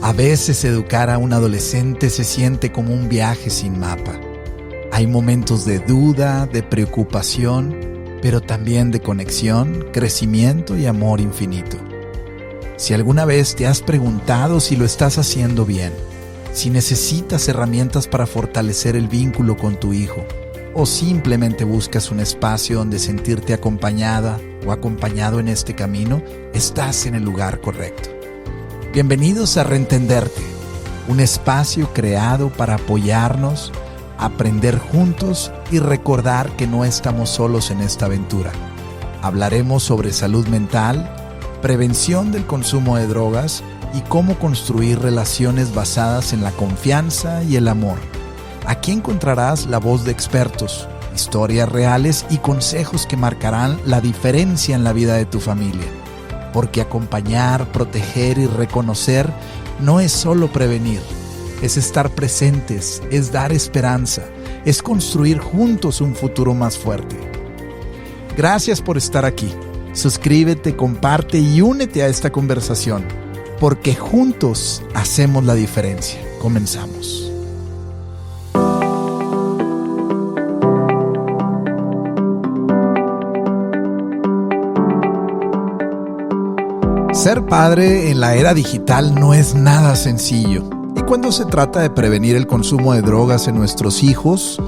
A veces educar a un adolescente se siente como un viaje sin mapa. Hay momentos de duda, de preocupación, pero también de conexión, crecimiento y amor infinito. Si alguna vez te has preguntado si lo estás haciendo bien, si necesitas herramientas para fortalecer el vínculo con tu hijo, o simplemente buscas un espacio donde sentirte acompañada o acompañado en este camino, estás en el lugar correcto. Bienvenidos a Reentenderte, un espacio creado para apoyarnos, aprender juntos y recordar que no estamos solos en esta aventura. Hablaremos sobre salud mental, prevención del consumo de drogas y cómo construir relaciones basadas en la confianza y el amor. Aquí encontrarás la voz de expertos, historias reales y consejos que marcarán la diferencia en la vida de tu familia. Porque acompañar, proteger y reconocer no es solo prevenir, es estar presentes, es dar esperanza, es construir juntos un futuro más fuerte. Gracias por estar aquí. Suscríbete, comparte y únete a esta conversación, porque juntos hacemos la diferencia. Comenzamos. Ser padre en la era digital no es nada sencillo. Y cuando se trata de prevenir el consumo de drogas en nuestros hijos,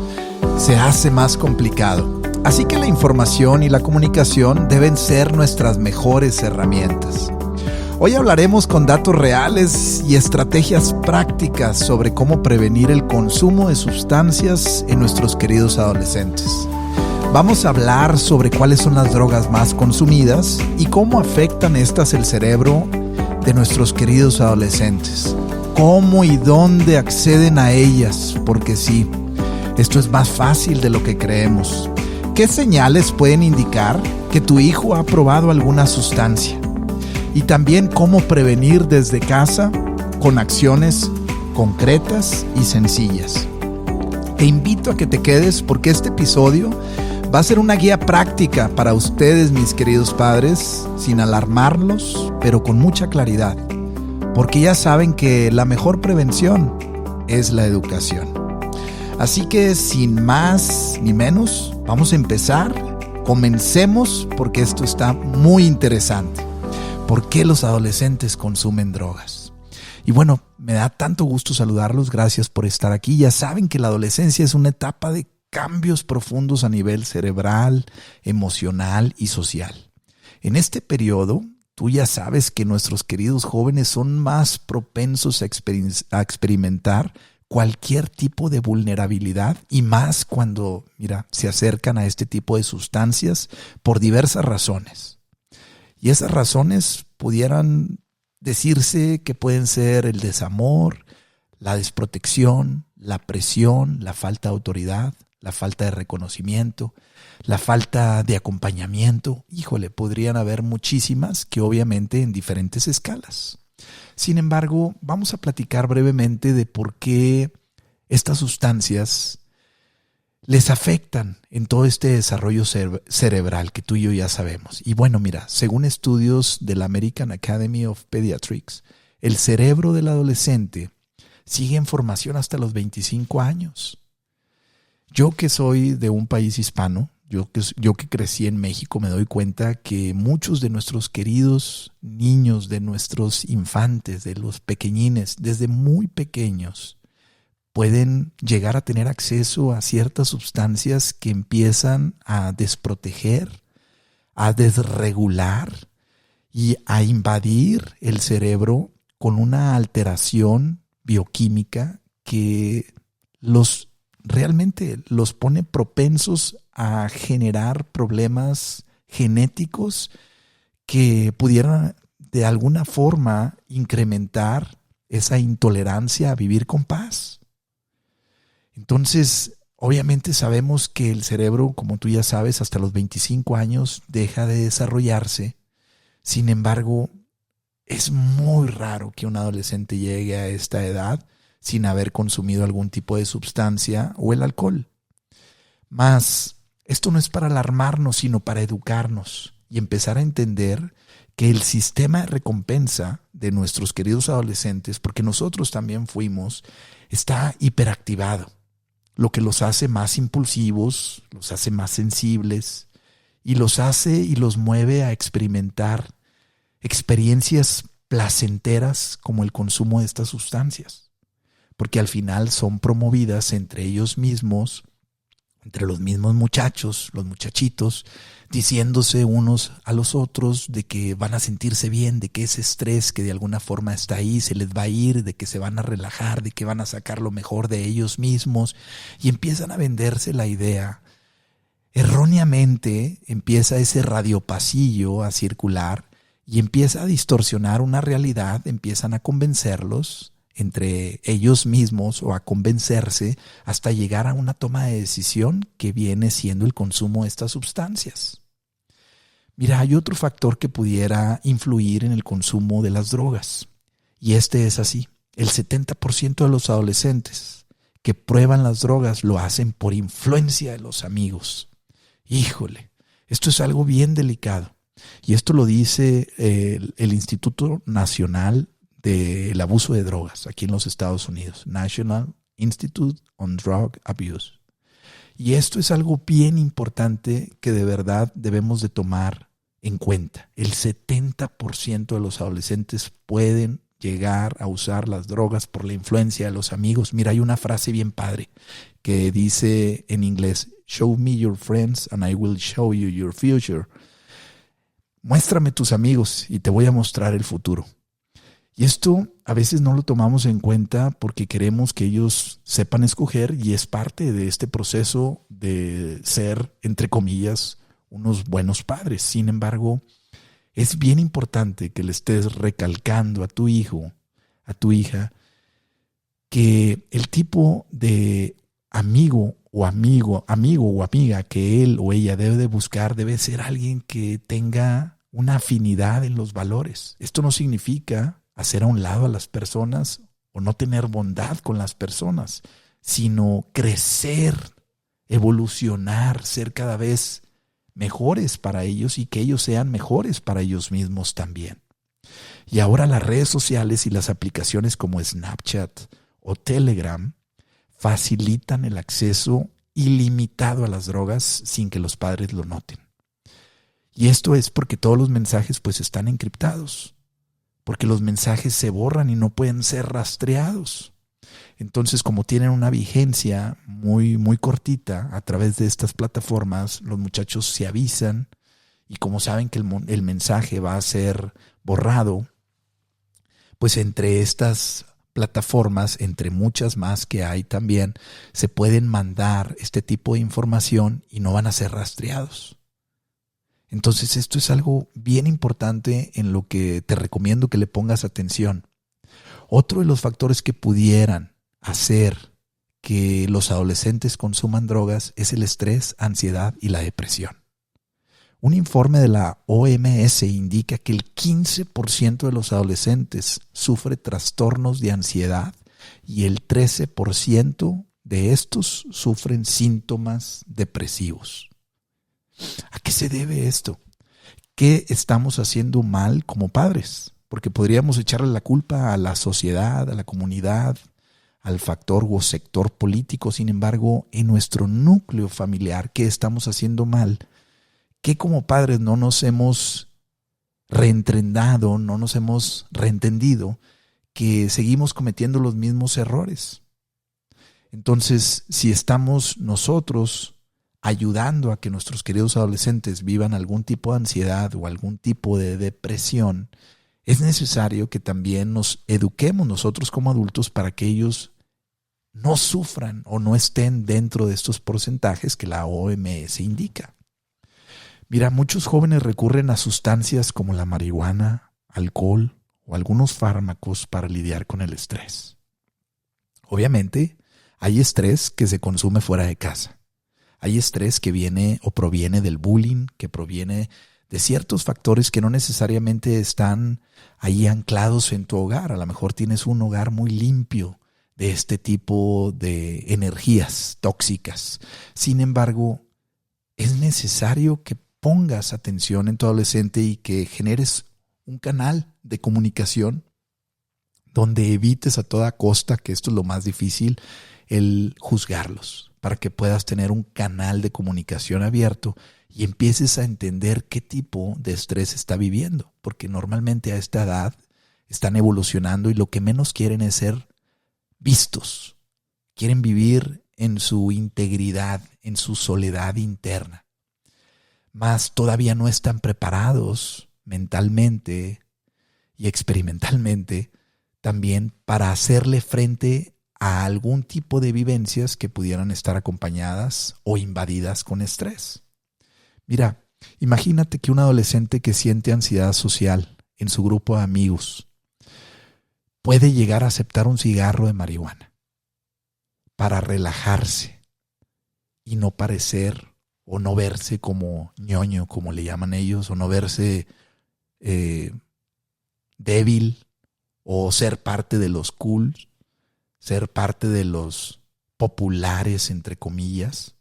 se hace más complicado. Así que la información y la comunicación deben ser nuestras mejores herramientas. Hoy hablaremos con datos reales y estrategias prácticas sobre cómo prevenir el consumo de sustancias en nuestros queridos adolescentes. Vamos a hablar sobre cuáles son las drogas más consumidas y cómo afectan estas el cerebro de nuestros queridos adolescentes. Cómo y dónde acceden a ellas, porque sí, esto es más fácil de lo que creemos. ¿Qué señales pueden indicar que tu hijo ha probado alguna sustancia? Y también cómo prevenir desde casa con acciones concretas y sencillas. Te invito a que te quedes porque este episodio va a ser una guía práctica para ustedes, mis queridos padres, sin alarmarlos, pero con mucha claridad. Porque ya saben que la mejor prevención es la educación. Así que sin más ni menos, vamos a empezar. Comencemos porque esto está muy interesante. ¿Por qué los adolescentes consumen drogas? Y bueno, me da tanto gusto saludarlos. Gracias por estar aquí. Ya saben que la adolescencia es una etapa de cambios profundos a nivel cerebral, emocional y social. En este periodo, tú ya sabes que nuestros queridos jóvenes son más propensos a experimentar cualquier tipo de vulnerabilidad y más cuando, se acercan a este tipo de sustancias por diversas razones. Y esas razones pudieran decirse que pueden ser el desamor, la desprotección, la presión, la falta de autoridad, la falta de reconocimiento, la falta de acompañamiento. Podrían haber muchísimas que obviamente en diferentes escalas. Sin embargo, vamos a platicar brevemente de por qué estas sustancias les afectan en todo este desarrollo cerebral que tú y yo ya sabemos. Y bueno, según estudios de la American Academy of Pediatrics, el cerebro del adolescente sigue en formación hasta los 25 años. Yo que soy de un país hispano, yo que crecí en México, me doy cuenta que muchos de nuestros queridos niños, de nuestros infantes, de los pequeñines, desde muy pequeños, pueden llegar a tener acceso a ciertas sustancias que empiezan a desproteger, a desregular y a invadir el cerebro con una alteración bioquímica que realmente los pone propensos a generar problemas genéticos que pudieran de alguna forma incrementar esa intolerancia a vivir con paz. Entonces, obviamente sabemos que el cerebro, como tú ya sabes, hasta los 25 años deja de desarrollarse. Sin embargo, es muy raro que un adolescente llegue a esta edad sin haber consumido algún tipo de sustancia o el alcohol. Mas esto no es para alarmarnos, sino para educarnos y empezar a entender que el sistema de recompensa de nuestros queridos adolescentes, porque nosotros también fuimos, está hiperactivado, lo que los hace más impulsivos, los hace más sensibles y los hace y los mueve a experimentar experiencias placenteras como el consumo de estas sustancias, porque al final son promovidas entre ellos mismos, entre los mismos muchachos, los muchachitos, diciéndose unos a los otros de que van a sentirse bien, de que ese estrés que de alguna forma está ahí se les va a ir, de que se van a relajar, de que van a sacar lo mejor de ellos mismos, y empiezan a venderse la idea. Erróneamente empieza ese radiopasillo a circular y empieza a distorsionar una realidad, empiezan a convencerlos entre ellos mismos o a convencerse hasta llegar a una toma de decisión que viene siendo el consumo de estas sustancias. Mira, hay otro factor que pudiera influir en el consumo de las drogas, y este es así: el 70% de los adolescentes que prueban las drogas lo hacen por influencia de los amigos. Híjole, esto es algo bien delicado, y esto lo dice el Instituto Nacional del Abuso de Drogas aquí en los Estados Unidos, National Institute on Drug Abuse. Y esto es algo bien importante que de verdad debemos de tomar en cuenta. El 70% de los adolescentes pueden llegar a usar las drogas por la influencia de los amigos. Mira, hay una frase bien padre que dice en inglés: "Show me your friends and I will show you your future". Muéstrame tus amigos y te voy a mostrar el futuro. Y esto a veces no lo tomamos en cuenta porque queremos que ellos sepan escoger, y es parte de este proceso de ser, entre comillas, unos buenos padres. Sin embargo, es bien importante que le estés recalcando a tu hijo, a tu hija, que el tipo de amigo o amiga que él o ella debe de buscar debe ser alguien que tenga una afinidad en los valores. Esto no significa hacer a un lado a las personas o no tener bondad con las personas, sino crecer, evolucionar, ser cada vez mejores para ellos y que ellos sean mejores para ellos mismos también. Y ahora las redes sociales y las aplicaciones como Snapchat o Telegram facilitan el acceso ilimitado a las drogas sin que los padres lo noten. Y esto es porque todos los mensajes pues están encriptados, porque los mensajes se borran y no pueden ser rastreados. Entonces, como tienen una vigencia muy, muy cortita a través de estas plataformas, los muchachos se avisan, y como saben que el mensaje va a ser borrado, pues entre estas plataformas, entre muchas más que hay también, se pueden mandar este tipo de información y no van a ser rastreados. Entonces esto es algo bien importante en lo que te recomiendo que le pongas atención. Otro de los factores que pudieran hacer que los adolescentes consuman drogas es el estrés, ansiedad y la depresión. Un informe de la OMS indica que el 15% de los adolescentes sufre trastornos de ansiedad y el 13% de estos sufren síntomas depresivos. ¿A qué se debe esto? ¿Qué estamos haciendo mal como padres? Porque podríamos echarle la culpa a la sociedad, a la comunidad, al factor o sector político. Sin embargo, en nuestro núcleo familiar, ¿qué estamos haciendo mal? ¿Qué como padres no nos hemos reentrenado, no nos hemos reentendido que seguimos cometiendo los mismos errores? Entonces, si estamos nosotros ayudando a que nuestros queridos adolescentes vivan algún tipo de ansiedad o algún tipo de depresión, es necesario que también nos eduquemos nosotros como adultos para que ellos no sufran o no estén dentro de estos porcentajes que la OMS indica. Mira, muchos jóvenes recurren a sustancias como la marihuana, alcohol o algunos fármacos para lidiar con el estrés. Obviamente, hay estrés que se consume fuera de casa. Hay estrés que viene o proviene del bullying, que proviene de ciertos factores que no necesariamente están ahí anclados en tu hogar. A lo mejor tienes un hogar muy limpio de este tipo de energías tóxicas. Sin embargo, es necesario que pongas atención en tu adolescente y que generes un canal de comunicación donde evites a toda costa, que esto es lo más difícil, el juzgarlos, para que puedas tener un canal de comunicación abierto y empieces a entender qué tipo de estrés está viviendo, porque normalmente a esta edad están evolucionando y lo que menos quieren es ser vistos, quieren vivir en su integridad, en su soledad interna, mas todavía no están preparados mentalmente y experimentalmente también para hacerle frente a algún tipo de vivencias que pudieran estar acompañadas o invadidas con estrés. Mira, imagínate que un adolescente que siente ansiedad social en su grupo de amigos puede llegar a aceptar un cigarro de marihuana para relajarse y no parecer o no verse como ñoño, como le llaman ellos, o no verse débil, o ser parte de los cool, ser parte de los populares, entre comillas.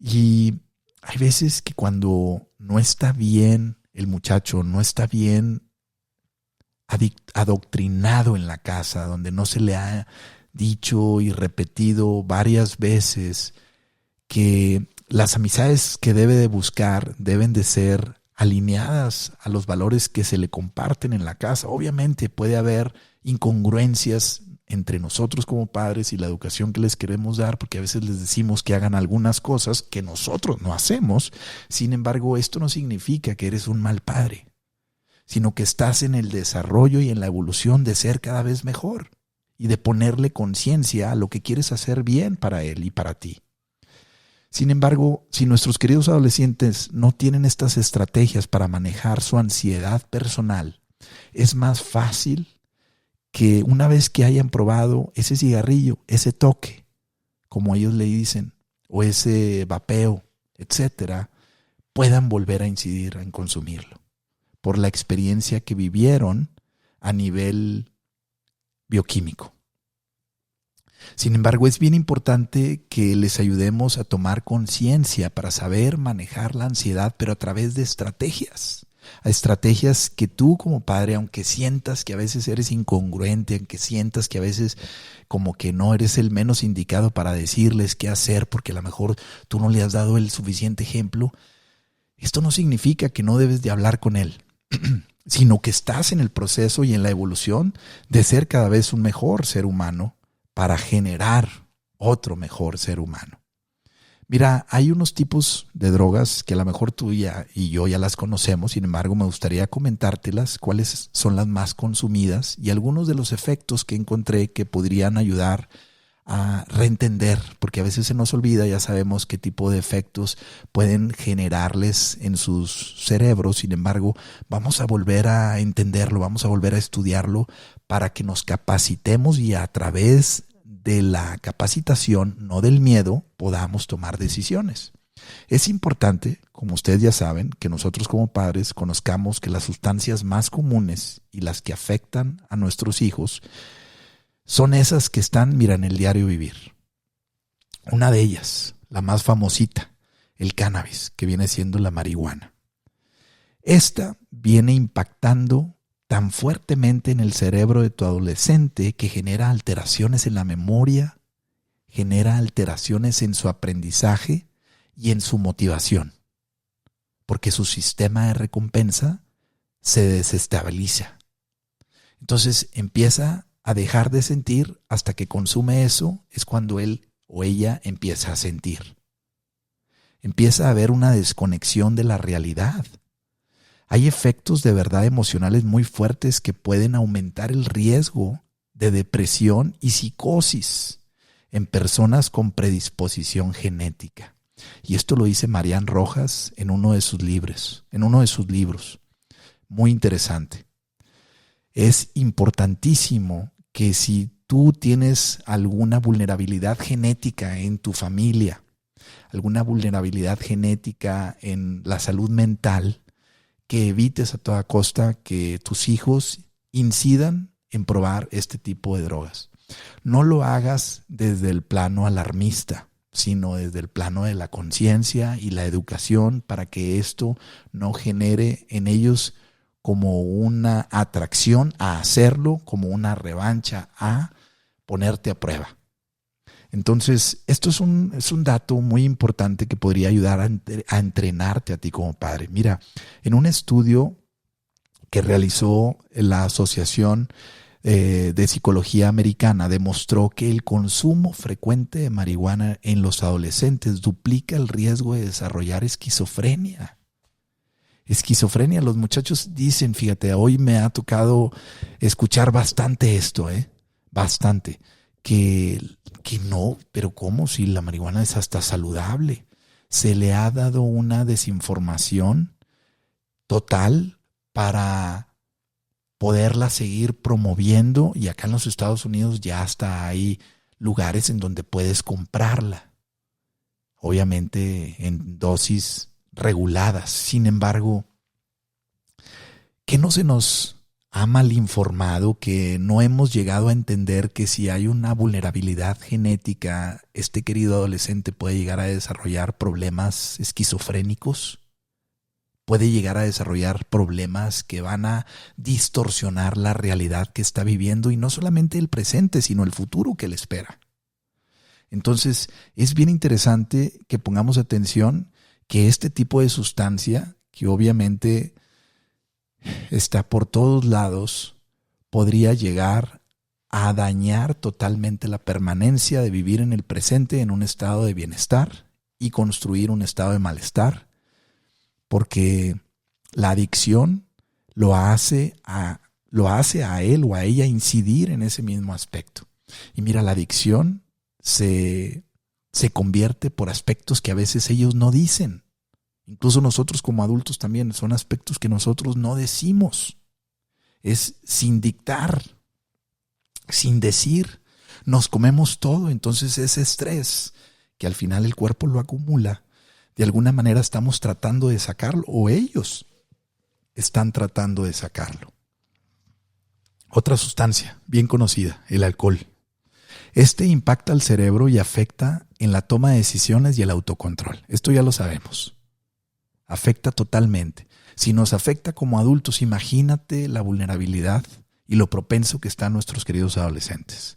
Y hay veces que cuando no está bien el muchacho, no está bien adoctrinado en la casa, donde no se le ha dicho y repetido varias veces que las amistades que debe de buscar deben de ser alineadas a los valores que se le comparten en la casa. Obviamente puede haber incongruencias entre nosotros como padres y la educación que les queremos dar, porque a veces les decimos que hagan algunas cosas que nosotros no hacemos. Sin embargo, esto no significa que eres un mal padre, sino que estás en el desarrollo y en la evolución de ser cada vez mejor y de ponerle conciencia a lo que quieres hacer bien para él y para ti. Sin embargo, si nuestros queridos adolescentes no tienen estas estrategias para manejar su ansiedad personal, es más fácil que una vez que hayan probado ese cigarrillo, ese toque, como ellos le dicen, o ese vapeo, etcétera, puedan volver a incidir en consumirlo, por la experiencia que vivieron a nivel bioquímico. Sin embargo, es bien importante que les ayudemos a tomar conciencia para saber manejar la ansiedad, pero a través de estrategias. A estrategias que tú como padre, aunque sientas que a veces eres incongruente, aunque sientas que a veces como que no eres el menos indicado para decirles qué hacer, porque a lo mejor tú no le has dado el suficiente ejemplo, esto no significa que no debes de hablar con él, sino que estás en el proceso y en la evolución de ser cada vez un mejor ser humano, para generar otro mejor ser humano. Mira, hay unos tipos de drogas que a lo mejor tú y yo ya las conocemos, sin embargo me gustaría comentártelas, cuáles son las más consumidas y algunos de los efectos que encontré que podrían ayudar a reentender, porque a veces se nos olvida, ya sabemos qué tipo de efectos pueden generarles en sus cerebros. Sin embargo, vamos a volver a entenderlo, vamos a volver a estudiarlo para que nos capacitemos y a través de la capacitación, no del miedo, podamos tomar decisiones. Es importante, como ustedes ya saben, que nosotros como padres conozcamos que las sustancias más comunes y las que afectan a nuestros hijos son esas que están, mira, en el diario vivir. Una de ellas, la más famosita, el cannabis, que viene siendo la marihuana. Esta viene impactando tan fuertemente en el cerebro de tu adolescente que genera alteraciones en la memoria, genera alteraciones en su aprendizaje y en su motivación, porque su sistema de recompensa se desestabiliza. Entonces empieza a dejar de sentir hasta que consume eso, es cuando él o ella empieza a sentir. Empieza a haber una desconexión de la realidad. Hay efectos de verdad emocionales muy fuertes que pueden aumentar el riesgo de depresión y psicosis en personas con predisposición genética. Y esto lo dice Marian Rojas en uno de sus libros. Muy interesante. Es importantísimo que si tú tienes alguna vulnerabilidad genética en tu familia, alguna vulnerabilidad genética en la salud mental, que evites a toda costa que tus hijos incidan en probar este tipo de drogas. No lo hagas desde el plano alarmista, sino desde el plano de la conciencia y la educación para que esto no genere en ellos como una atracción a hacerlo, como una revancha a ponerte a prueba. Entonces, esto es un dato muy importante que podría ayudar a entrenarte a ti como padre. Mira, en un estudio que realizó la Asociación de Psicología Americana, demostró que el consumo frecuente de marihuana en los adolescentes duplica el riesgo de desarrollar esquizofrenia. Esquizofrenia, los muchachos dicen, fíjate, hoy me ha tocado escuchar bastante esto, bastante, que no, pero ¿cómo? Si la marihuana es hasta saludable. Se le ha dado una desinformación total para poderla seguir promoviendo, y acá en los Estados Unidos ya hasta hay lugares en donde puedes comprarla, obviamente en dosis reguladas. Sin embargo, ¿qué no se nos ha mal informado, que no hemos llegado a entender que si hay una vulnerabilidad genética, este querido adolescente puede llegar a desarrollar problemas esquizofrénicos? Puede llegar a desarrollar problemas que van a distorsionar la realidad que está viviendo, y no solamente el presente, sino el futuro que le espera. Entonces, es bien interesante que pongamos atención que este tipo de sustancia, que obviamente está por todos lados, podría llegar a dañar totalmente la permanencia de vivir en el presente en un estado de bienestar y construir un estado de malestar, porque la adicción lo hace a él o a ella incidir en ese mismo aspecto. Y mira, la adicción se convierte por aspectos que a veces ellos no dicen. Incluso nosotros como adultos también son aspectos que nosotros no decimos. Es sin dictar, sin decir, nos comemos todo. Entonces ese estrés que al final el cuerpo lo acumula, de alguna manera estamos tratando de sacarlo, o ellos están tratando de sacarlo. Otra sustancia bien conocida, el alcohol. Este impacta al cerebro y afecta en la toma de decisiones y el autocontrol. Esto ya lo sabemos. Afecta totalmente. Si nos afecta como adultos, imagínate la vulnerabilidad y lo propenso que están nuestros queridos adolescentes.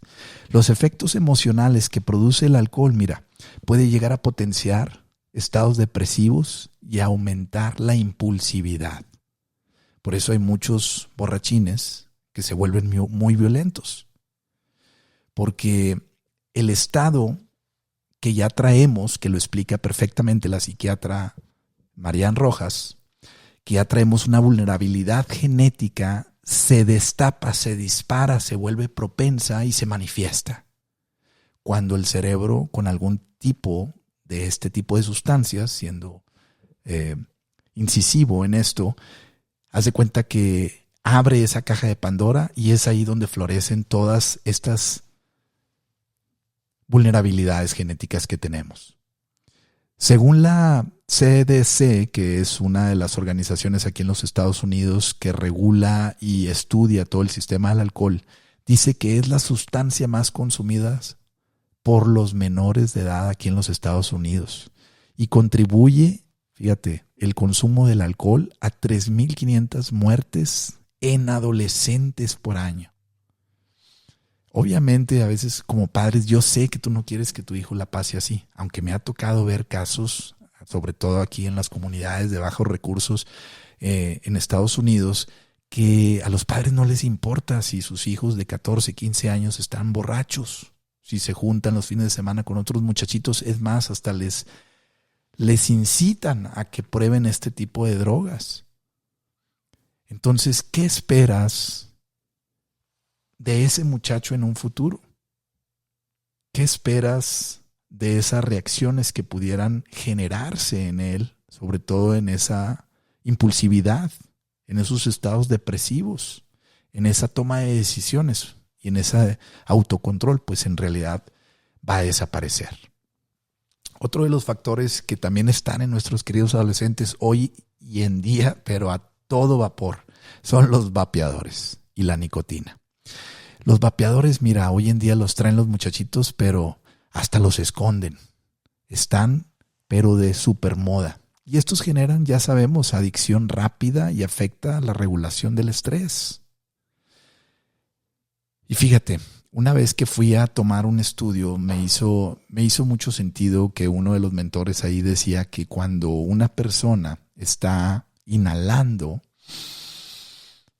Los efectos emocionales que produce el alcohol, mira, puede llegar a potenciar estados depresivos y aumentar la impulsividad. Por eso hay muchos borrachines que se vuelven muy violentos. Porque el estado que ya traemos, que lo explica perfectamente la psiquiatra Marian Rojas, que ya traemos una vulnerabilidad genética, se destapa, se dispara, se vuelve propensa y se manifiesta. Cuando el cerebro, con algún tipo de este tipo de sustancias, siendo incisivo en esto, hace cuenta que abre esa caja de Pandora, y es ahí donde florecen todas estas vulnerabilidades genéticas que tenemos. Según la CDC, que es una de las organizaciones aquí en los Estados Unidos que regula y estudia todo el sistema del alcohol, dice que es la sustancia más consumida por los menores de edad aquí en los Estados Unidos, y contribuye, fíjate, el consumo del alcohol a 3,500 muertes en adolescentes por año. Obviamente, a veces como padres, yo sé que tú no quieres que tu hijo la pase así, aunque me ha tocado ver casos, sobre todo aquí en las comunidades de bajos recursos en Estados Unidos, que a los padres no les importa si sus hijos de 14, 15 años están borrachos, si se juntan los fines de semana con otros muchachitos. Es más, hasta les incitan a que prueben este tipo de drogas. Entonces, ¿qué esperas de ese muchacho en un futuro? ¿Qué esperas de esas reacciones que pudieran generarse en él, sobre todo en esa impulsividad, en esos estados depresivos, en esa toma de decisiones y en ese autocontrol? Pues en realidad va a desaparecer. Otro de los factores que también están en nuestros queridos adolescentes hoy y en día, pero a todo vapor, son los vapeadores y la nicotina. Los vapeadores, mira, hoy en día los traen los muchachitos, pero hasta los esconden. Están, pero de super moda. Y estos generan, ya sabemos, adicción rápida y afecta la regulación del estrés. Y fíjate, una vez que fui a tomar un estudio, me hizo mucho sentido que uno de los mentores ahí decía que cuando una persona está inhalando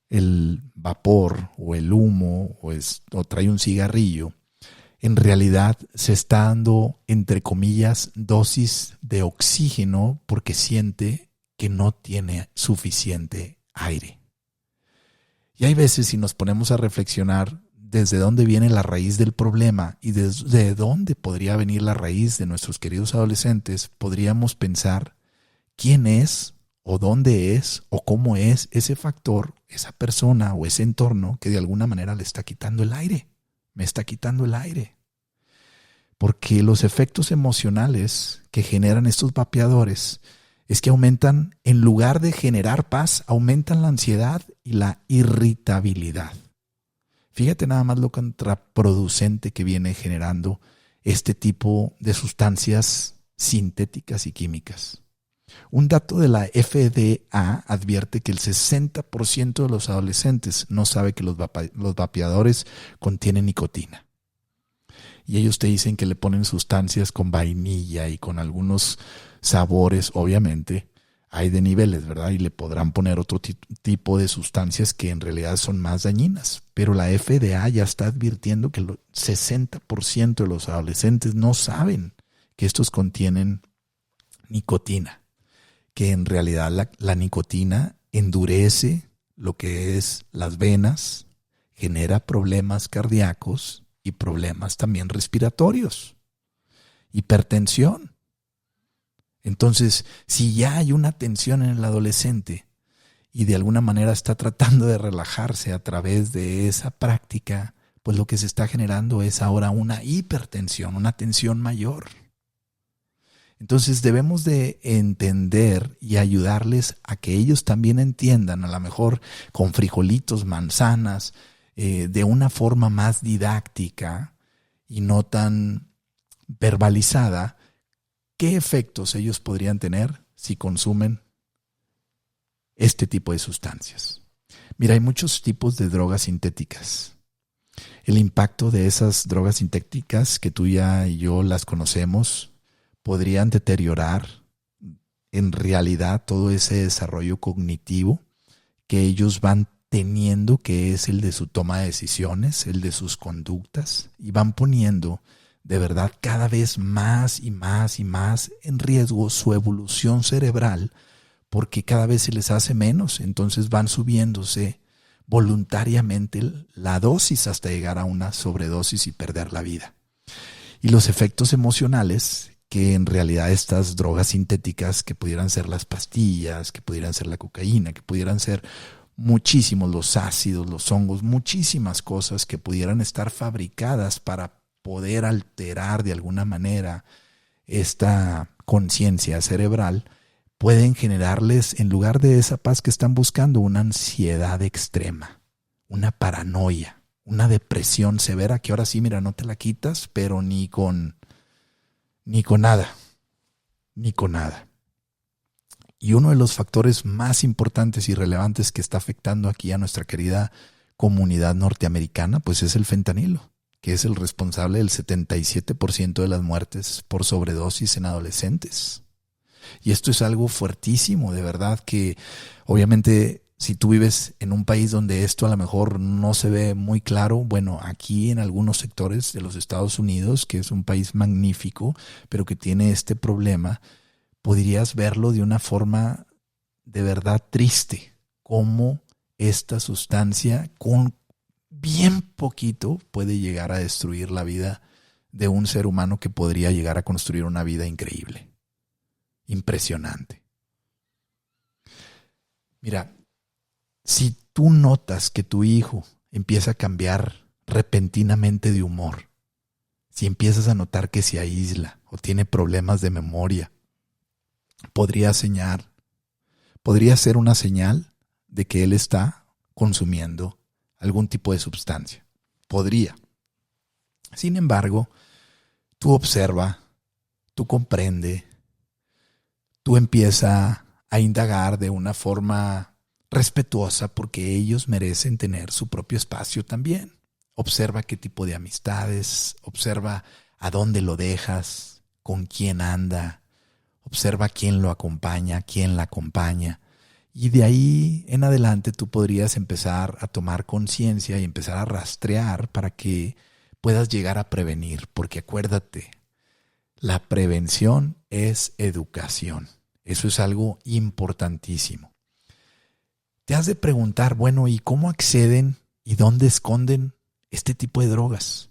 el vapor o el humo o trae un cigarrillo, en realidad se está dando, entre comillas, dosis de oxígeno porque siente que no tiene suficiente aire. Y hay veces, si nos ponemos a reflexionar desde dónde viene la raíz del problema y desde dónde podría venir la raíz de nuestros queridos adolescentes, podríamos pensar quién es o dónde es o cómo es ese factor, esa persona o ese entorno que de alguna manera le está quitando el aire. Me está quitando el aire. Porque los efectos emocionales que generan estos vapeadores es que aumentan, en lugar de generar paz, aumentan la ansiedad y la irritabilidad. Fíjate nada más lo contraproducente que viene generando este tipo de sustancias sintéticas y químicas. Un dato de la FDA advierte que el 60% de los adolescentes no sabe que los vapeadores contienen nicotina. Y ellos te dicen que le ponen sustancias con vainilla y con algunos sabores, obviamente. Hay de niveles, ¿verdad? Y le podrán poner otro tipo de sustancias que en realidad son más dañinas. Pero la FDA ya está advirtiendo que el 60% de los adolescentes no saben que estos contienen nicotina. Que en realidad la nicotina endurece lo que es las venas, genera problemas cardíacos y problemas también respiratorios, hipertensión. Entonces, si ya hay una tensión en el adolescente y de alguna manera está tratando de relajarse a través de esa práctica, pues lo que se está generando es ahora una hipertensión, una tensión mayor. Entonces debemos de entender y ayudarles a que ellos también entiendan, a lo mejor con frijolitos, manzanas, de una forma más didáctica y no tan verbalizada, qué efectos ellos podrían tener si consumen este tipo de sustancias. Mira, hay muchos tipos de drogas sintéticas. El impacto de esas drogas sintéticas, que tú ya y yo las conocemos, podrían deteriorar en realidad todo ese desarrollo cognitivo que ellos van teniendo, que es el de su toma de decisiones, el de sus conductas, y van poniendo de verdad cada vez más y más y más en riesgo su evolución cerebral, porque cada vez se les hace menos, entonces van subiéndose voluntariamente la dosis hasta llegar a una sobredosis y perder la vida. Y los efectos emocionales, que en realidad estas drogas sintéticas, que pudieran ser las pastillas, que pudieran ser la cocaína, que pudieran ser muchísimos los ácidos, los hongos, muchísimas cosas que pudieran estar fabricadas para poder alterar de alguna manera esta conciencia cerebral, pueden generarles, en lugar de esa paz que están buscando, una ansiedad extrema, una paranoia, una depresión severa que ahora sí, mira, no te la quitas, pero ni con nada. Y uno de los factores más importantes y relevantes que está afectando aquí a nuestra querida comunidad norteamericana, pues es el fentanilo, que es el responsable del 77% de las muertes por sobredosis en adolescentes. Y esto es algo fuertísimo, de verdad, que obviamente si tú vives en un país donde esto a lo mejor no se ve muy claro, bueno, aquí en algunos sectores de los Estados Unidos, que es un país magnífico, pero que tiene este problema, podrías verlo de una forma de verdad triste, cómo esta sustancia con bien poquito puede llegar a destruir la vida de un ser humano que podría llegar a construir una vida increíble, impresionante. Mira, si tú notas que tu hijo empieza a cambiar repentinamente de humor, si empiezas a notar que se aísla o tiene problemas de memoria, podría ser una señal de que él está consumiendo algún tipo de sustancia. Podría. Sin embargo, tú observa, tú comprende, tú empieza a indagar de una forma respetuosa porque ellos merecen tener su propio espacio también. Observa qué tipo de amistades, observa a dónde lo dejas, con quién anda, observa quién lo acompaña, quién la acompaña. Y de ahí en adelante tú podrías empezar a tomar conciencia y empezar a rastrear para que puedas llegar a prevenir. Porque acuérdate, la prevención es educación. Eso es algo importantísimo. Te has de preguntar, bueno, ¿y cómo acceden y dónde esconden este tipo de drogas?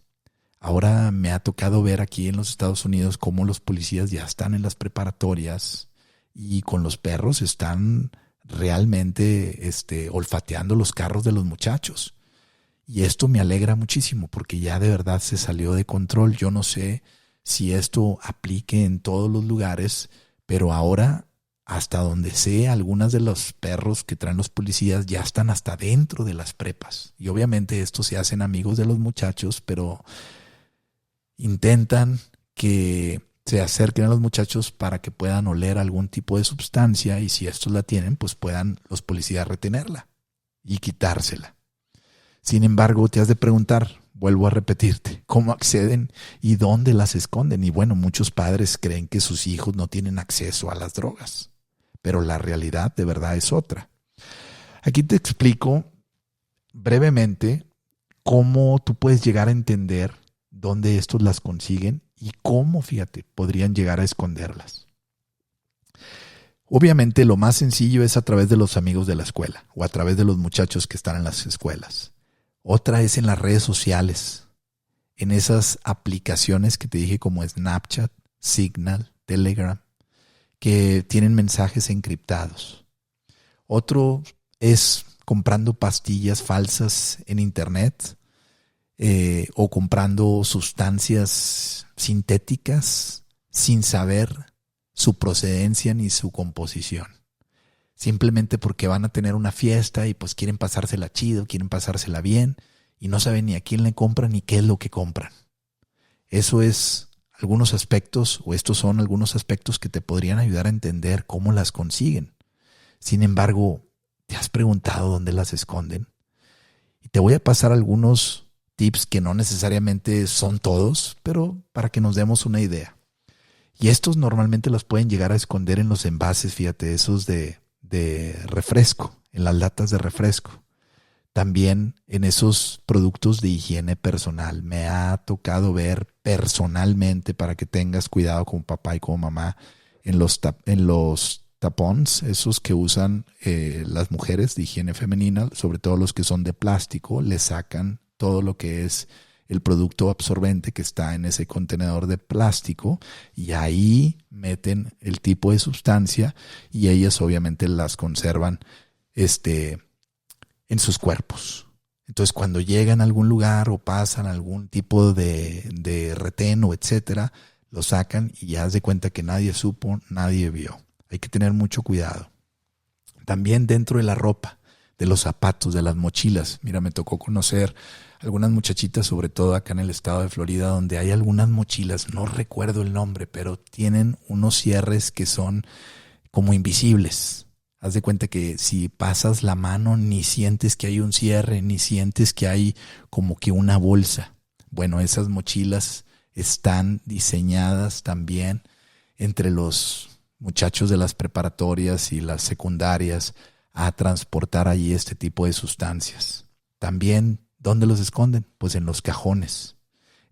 Ahora me ha tocado ver aquí en los Estados Unidos cómo los policías ya están en las preparatorias y con los perros están realmente olfateando los carros de los muchachos. Y esto me alegra muchísimo porque ya de verdad se salió de control. Yo no sé si esto aplique en todos los lugares, pero ahora, hasta donde sé, algunos de los perros que traen los policías ya están hasta dentro de las prepas. Y obviamente estos se hacen amigos de los muchachos, pero intentan que se acerquen a los muchachos para que puedan oler algún tipo de sustancia y si estos la tienen, pues puedan los policías retenerla y quitársela. Sin embargo, te has de preguntar, vuelvo a repetirte, ¿cómo acceden y dónde las esconden? Y bueno, muchos padres creen que sus hijos no tienen acceso a las drogas, pero la realidad de verdad es otra. Aquí te explico brevemente cómo tú puedes llegar a entender dónde estos las consiguen y cómo, fíjate, podrían llegar a esconderlas. Obviamente lo más sencillo es a través de los amigos de la escuela o a través de los muchachos que están en las escuelas. Otra es en las redes sociales, en esas aplicaciones que te dije como Snapchat, Signal, Telegram, que tienen mensajes encriptados. Otro es comprando pastillas falsas en internet o comprando sustancias sintéticas sin saber su procedencia ni su composición. Simplemente porque van a tener una fiesta y pues quieren pasársela chido, quieren pasársela bien y no saben ni a quién le compran ni qué es lo que compran. Eso es algunos aspectos, o estos son algunos aspectos que te podrían ayudar a entender cómo las consiguen. Sin embargo, ¿te has preguntado dónde las esconden? Y te voy a pasar algunos tips que no necesariamente son todos, pero para que nos demos una idea. Y estos normalmente los pueden llegar a esconder en los envases, fíjate, esos de refresco, en las latas de refresco. También en esos productos de higiene personal. Me ha tocado ver personalmente, para que tengas cuidado como papá y como mamá, en los tapones, esos que usan las mujeres de higiene femenina, sobre todo los que son de plástico, le sacan todo lo que es el producto absorbente que está en ese contenedor de plástico y ahí meten el tipo de sustancia y ellas obviamente las conservan en sus cuerpos. Entonces cuando llegan a algún lugar o pasan algún tipo de retén o etcétera, lo sacan y ya haz de cuenta que nadie supo, nadie vio. Hay que tener mucho cuidado. También dentro de la ropa, de los zapatos, de las mochilas. Mira, me tocó conocer algunas muchachitas, sobre todo acá en el estado de Florida, donde hay algunas mochilas, no recuerdo el nombre, pero tienen unos cierres que son como invisibles. Haz de cuenta que si pasas la mano ni sientes que hay un cierre, ni sientes que hay como que una bolsa. Bueno, esas mochilas están diseñadas también entre los muchachos de las preparatorias y las secundarias a transportar allí este tipo de sustancias. También, ¿dónde los esconden? Pues en los cajones,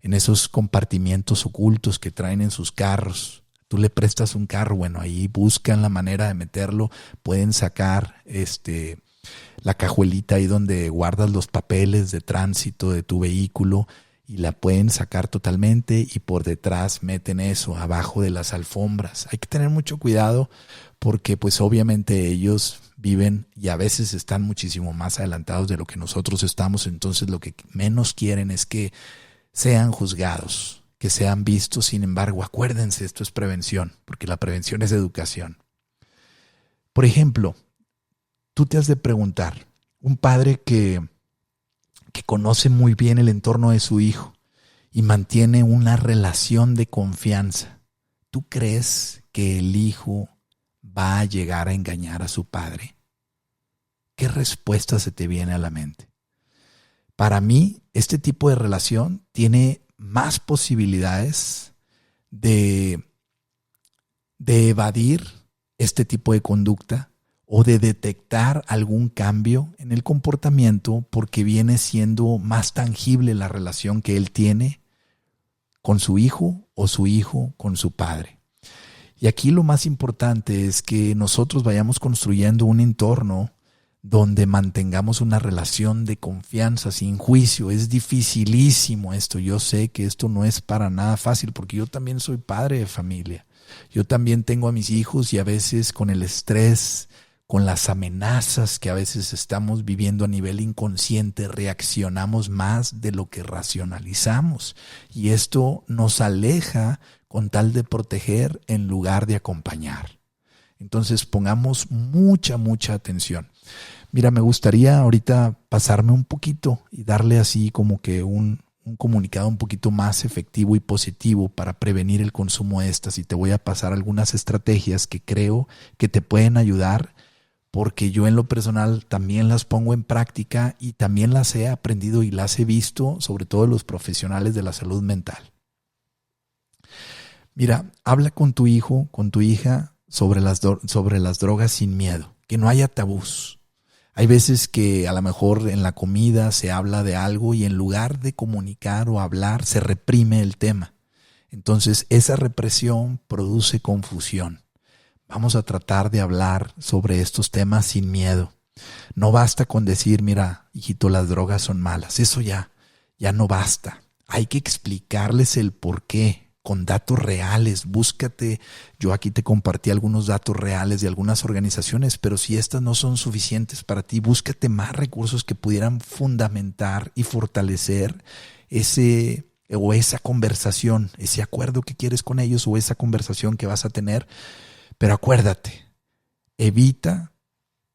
en esos compartimientos ocultos que traen en sus carros. Tú le prestas un carro, bueno, ahí buscan la manera de meterlo, pueden sacar la cajuelita ahí donde guardas los papeles de tránsito de tu vehículo y la pueden sacar totalmente y por detrás meten eso abajo de las alfombras. Hay que tener mucho cuidado porque pues obviamente ellos viven y a veces están muchísimo más adelantados de lo que nosotros estamos, entonces lo que menos quieren es que sean juzgados, que sean vistos. Sin embargo, acuérdense, esto es prevención, porque la prevención es educación. Por ejemplo, tú te has de preguntar, un padre que conoce muy bien el entorno de su hijo y mantiene una relación de confianza, ¿tú crees que el hijo va a llegar a engañar a su padre? ¿Qué respuesta se te viene a la mente? Para mí, este tipo de relación tiene más posibilidades de evadir este tipo de conducta o de detectar algún cambio en el comportamiento porque viene siendo más tangible la relación que él tiene con su hijo o su hijo con su padre. Y aquí lo más importante es que nosotros vayamos construyendo un entorno donde mantengamos una relación de confianza sin juicio. Es dificilísimo esto. Yo sé que esto no es para nada fácil porque yo también soy padre de familia. Yo también tengo a mis hijos y a veces con el estrés, con las amenazas que a veces estamos viviendo a nivel inconsciente, reaccionamos más de lo que racionalizamos. Y esto nos aleja con tal de proteger en lugar de acompañar. Entonces pongamos mucha atención. Mira, me gustaría ahorita pasarme un poquito y darle así como que un comunicado un poquito más efectivo y positivo para prevenir el consumo de estas. Y te voy a pasar algunas estrategias que creo que te pueden ayudar, porque yo en lo personal también las pongo en práctica y también las he aprendido y las he visto, sobre todo los profesionales de la salud mental. Mira, habla con tu hijo, con tu hija sobre las drogas sin miedo, que no haya tabús. Hay veces que a lo mejor en la comida se habla de algo y en lugar de comunicar o hablar se reprime el tema. Entonces esa represión produce confusión. Vamos a tratar de hablar sobre estos temas sin miedo. No basta con decir, mira, hijito, las drogas son malas. Eso ya no basta. Hay que explicarles el por qué con datos reales. Búscate, yo aquí te compartí algunos datos reales de algunas organizaciones, pero si estas no son suficientes para ti, búscate más recursos que pudieran fundamentar y fortalecer esa conversación, ese acuerdo que quieres con ellos o esa conversación que vas a tener. Pero acuérdate, evita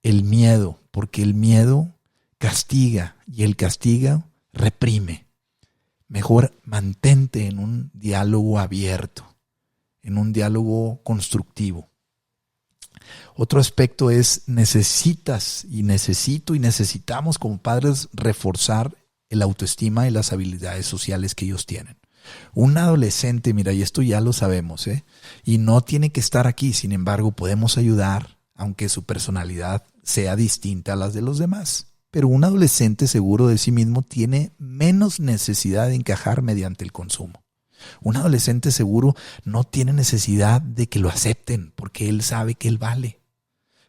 el miedo, porque el miedo castiga y el castigo reprime. Mejor mantente en un diálogo abierto, en un diálogo constructivo. Otro aspecto es necesitamos como padres reforzar el autoestima y las habilidades sociales que ellos tienen. Un adolescente, mira, y esto ya lo sabemos, y no tiene que estar aquí, sin embargo, podemos ayudar, aunque su personalidad sea distinta a las de los demás. Pero un adolescente seguro de sí mismo tiene menos necesidad de encajar mediante el consumo. Un adolescente seguro no tiene necesidad de que lo acepten, porque él sabe que él vale.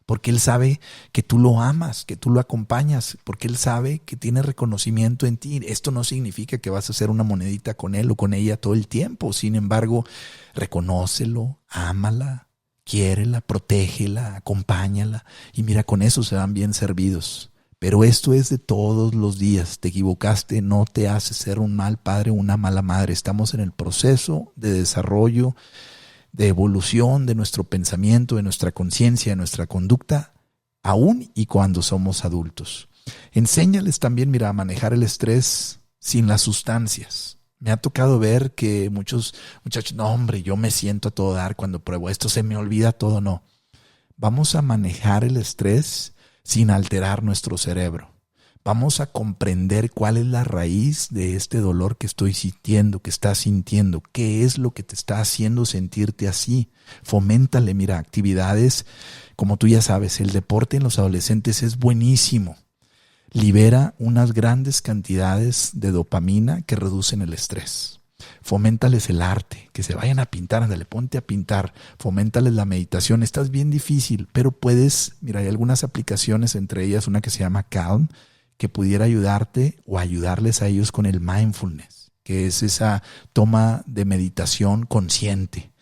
Porque él sabe que tú lo amas, que tú lo acompañas, porque él sabe que tiene reconocimiento en ti. Esto no significa que vas a hacer una monedita con él o con ella todo el tiempo. Sin embargo, reconócelo, ámala, quiérela, protégela, acompáñala. Y mira, con eso se van bien servidos. Pero esto es de todos los días. Te equivocaste, no te hace ser un mal padre o una mala madre. Estamos en el proceso de desarrollo, de evolución de nuestro pensamiento, de nuestra conciencia, de nuestra conducta, aún y cuando somos adultos. Enséñales también, mira, a manejar el estrés sin las sustancias. Me ha tocado ver que muchos muchachos, no hombre, yo me siento a todo dar cuando pruebo esto, se me olvida todo. No. Vamos a manejar el estrés sin alterar nuestro cerebro. Vamos a comprender cuál es la raíz de este dolor que estoy sintiendo, que estás sintiendo. ¿Qué es lo que te está haciendo sentirte así? Foméntale, mira, actividades, como tú ya sabes, el deporte en los adolescentes es buenísimo. Libera unas grandes cantidades de dopamina que reducen el estrés. Foméntales el arte, que se vayan a pintar, ándale, ponte a pintar. Foméntales la meditación. Esta es bien difícil, pero puedes, mira, hay algunas aplicaciones, entre ellas una que se llama Calm, que pudiera ayudarte o ayudarles a ellos con el mindfulness, que es esa toma de meditación consciente,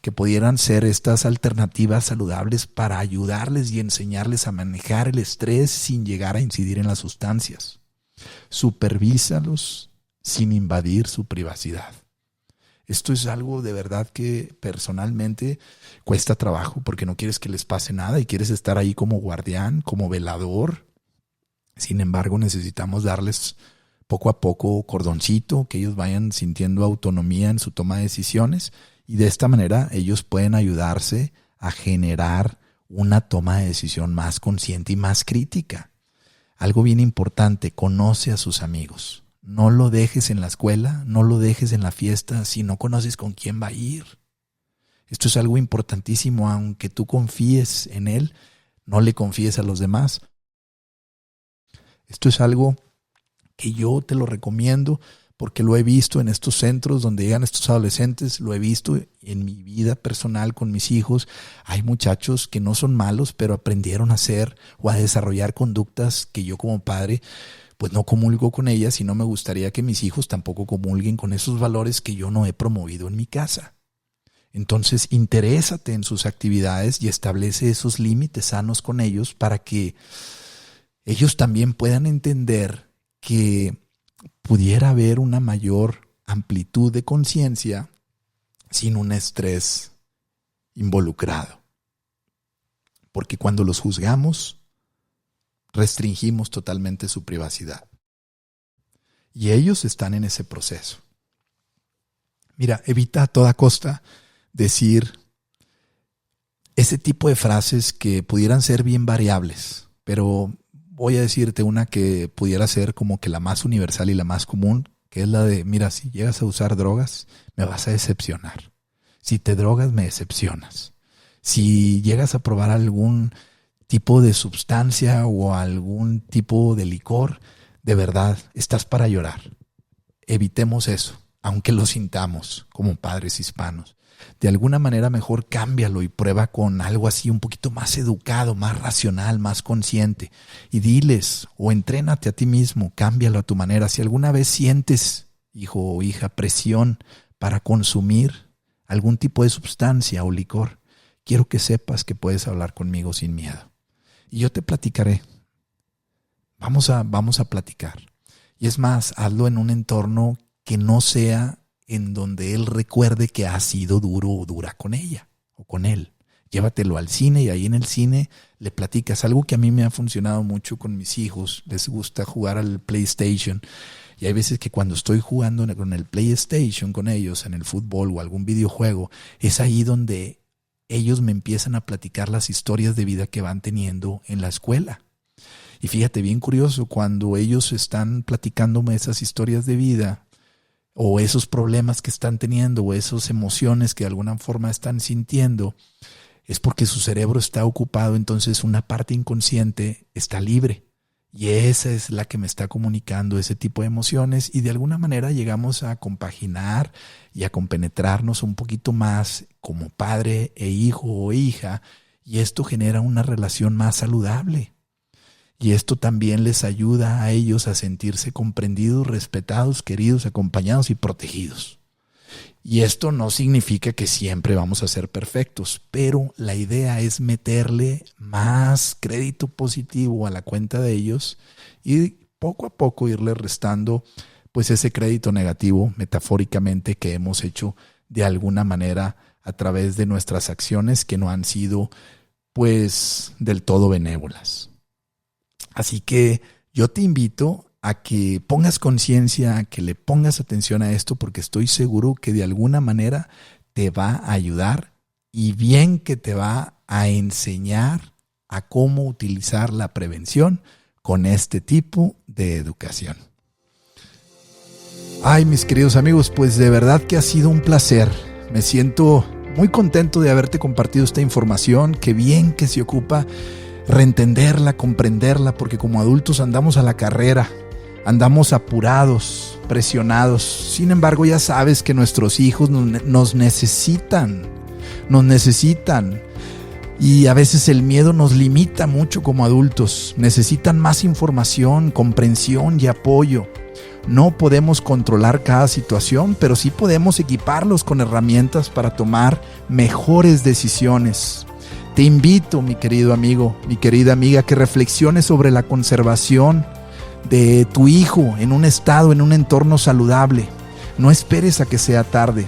que pudieran ser estas alternativas saludables para ayudarles y enseñarles a manejar el estrés sin llegar a incidir en las sustancias. Supervísalos sin invadir su privacidad. Esto es algo de verdad que personalmente cuesta trabajo porque no quieres que les pase nada y quieres estar ahí como guardián, como velador. Sin embargo, necesitamos darles poco a poco cordoncito, que ellos vayan sintiendo autonomía en su toma de decisiones y de esta manera ellos pueden ayudarse a generar una toma de decisión más consciente y más crítica. Algo bien importante, conoce a sus amigos. No lo dejes en la escuela, no lo dejes en la fiesta si no conoces con quién va a ir. Esto es algo importantísimo, aunque tú confíes en él, no le confíes a los demás. Esto es algo que yo te lo recomiendo porque lo he visto en estos centros donde llegan estos adolescentes, lo he visto en mi vida personal con mis hijos. Hay muchachos que no son malos, pero aprendieron a hacer o a desarrollar conductas que yo como padre pues no comulgo con ellas y no me gustaría que mis hijos tampoco comulguen con esos valores que yo no he promovido en mi casa. Entonces, interésate en sus actividades y establece esos límites sanos con ellos para que ellos también puedan entender que pudiera haber una mayor amplitud de conciencia sin un estrés involucrado. Porque cuando los juzgamos, restringimos totalmente su privacidad. Y ellos están en ese proceso. Mira, evita a toda costa decir ese tipo de frases que pudieran ser bien variables, pero voy a decirte una que pudiera ser como que la más universal y la más común, que es la de, mira, si llegas a usar drogas, me vas a decepcionar. Si te drogas, me decepcionas. Si llegas a probar algún tipo de sustancia o algún tipo de licor, de verdad, estás para llorar. Evitemos eso, aunque lo sintamos como padres hispanos. De alguna manera mejor cámbialo y prueba con algo así un poquito más educado, más racional, más consciente. Y diles o entrénate a ti mismo, cámbialo a tu manera. Si alguna vez sientes, hijo o hija, presión para consumir algún tipo de sustancia o licor, quiero que sepas que puedes hablar conmigo sin miedo. Y yo te platicaré. Vamos a platicar. Y es más, hazlo en un entorno que no sea en donde él recuerde que ha sido duro o dura con ella o con él. Llévatelo al cine y ahí en el cine le platicas. Algo que a mí me ha funcionado mucho con mis hijos. Les gusta jugar al PlayStation. Y hay veces que cuando estoy jugando con el PlayStation con ellos en el fútbol o algún videojuego, es ahí donde ellos me empiezan a platicar las historias de vida que van teniendo en la escuela. Y fíjate, bien curioso, cuando ellos están platicándome esas historias de vida o esos problemas que están teniendo o esas emociones que de alguna forma están sintiendo, es porque su cerebro está ocupado, entonces una parte inconsciente está libre. Y esa es la que me está comunicando ese tipo de emociones y de alguna manera llegamos a compaginar y a compenetrarnos un poquito más como padre e hijo o hija y esto genera una relación más saludable. Y esto también les ayuda a ellos a sentirse comprendidos, respetados, queridos, acompañados y protegidos. Y esto no significa que siempre vamos a ser perfectos, pero la idea es meterle más crédito positivo a la cuenta de ellos y poco a poco irle restando pues ese crédito negativo, metafóricamente, que hemos hecho de alguna manera a través de nuestras acciones que no han sido pues del todo benévolas. Así que yo te invito a que pongas conciencia, a que le pongas atención a esto, porque estoy seguro que de alguna manera te va a ayudar y bien que te va a enseñar a cómo utilizar la prevención con este tipo de educación. Ay, mis queridos amigos, pues de verdad que ha sido un placer. Me siento muy contento de haberte compartido esta información, que bien que se ocupa reentenderla, comprenderla, porque como adultos andamos a la carrera, andamos apurados, presionados. Sin embargo, ya sabes que nuestros hijos nos necesitan. Y a veces el miedo nos limita mucho como adultos. Necesitan más información, comprensión y apoyo. No podemos controlar cada situación, pero sí podemos equiparlos con herramientas para tomar mejores decisiones. Te invito, mi querido amigo, mi querida amiga, que reflexiones sobre la conservación de tu hijo en un estado, en un entorno saludable. No esperes a que sea tarde.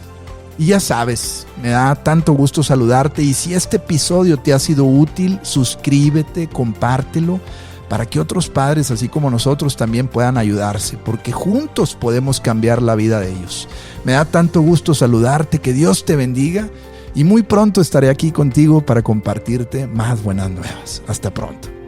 Y ya sabes, me da tanto gusto saludarte y si este episodio te ha sido útil, suscríbete, compártelo para que otros padres, así como nosotros, también puedan ayudarse, porque juntos podemos cambiar la vida de ellos. Me da tanto gusto saludarte, que Dios te bendiga y muy pronto estaré aquí contigo para compartirte más buenas nuevas. Hasta pronto.